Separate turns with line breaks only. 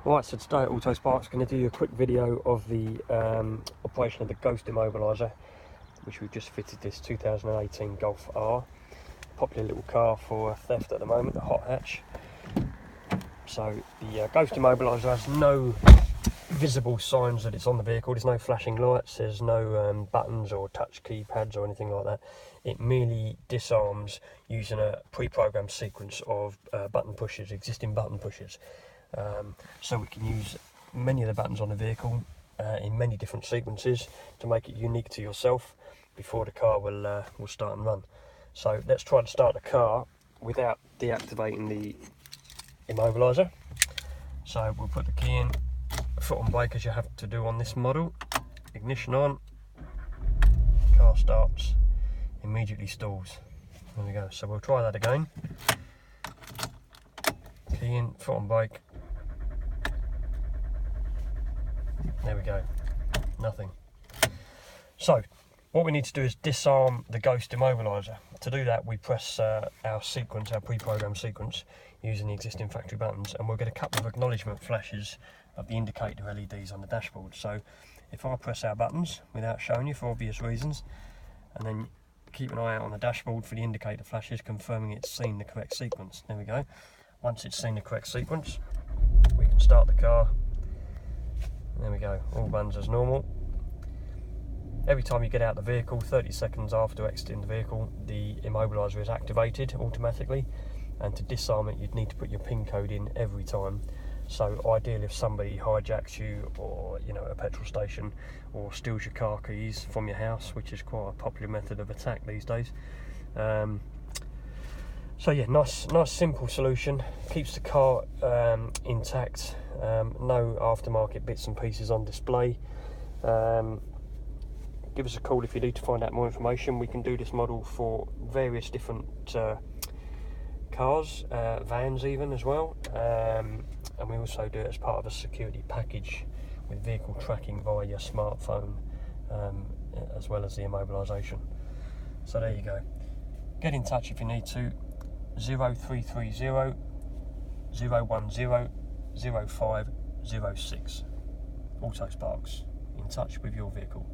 Right, so today at Autosparx, going to do you a quick video of the operation of the Ghost Immobiliser, which we've just fitted this 2018 Golf R. Popular little car for theft at the moment, the hot hatch. So the Ghost Immobiliser has no visible signs that it's on the vehicle. There's no flashing lights, there's no buttons or touch keypads or anything like that. It merely disarms using a pre-programmed sequence of button pushes, existing button pushes. So we can use many of the buttons on the vehicle in many different sequences to make it unique to yourself before the car will start and run. So let's try to start the car without deactivating the immobiliser. So we'll put the key in, foot on brake as you have to do on this model, ignition on, car starts, immediately stalls. There we go. So we'll try that again. Key in, foot on brake. There we go, nothing. So what we need to do is disarm the Ghost Immobiliser. To do that, we press our sequence, our pre-programmed sequence, using the existing factory buttons, and we'll get a couple of acknowledgement flashes of the indicator LEDs on the dashboard. So if I press our buttons without showing you for obvious reasons, and then keep an eye out on the dashboard for the indicator flashes confirming it's seen the correct sequence. There we go. Once it's seen the correct sequence, we can start the car. There we go, all runs as normal. Every time you get out of the vehicle, 30 seconds after exiting the vehicle, the immobiliser is activated automatically, and to disarm it you'd need to put your PIN code in every time. So ideally, if somebody hijacks you, or a petrol station, or steals your car keys from your house, which is quite a popular method of attack these days. So yeah, nice simple solution, keeps the car intact, no aftermarket bits and pieces on display. Give us a call if you need to find out more information. We can do this model for various different cars, vans even as well, and we also do it as part of a security package with vehicle tracking via your smartphone, as well as the immobilisation. So there you go. Get in touch if you need to. 0330 010 0506. Autosparx, in touch with your vehicle.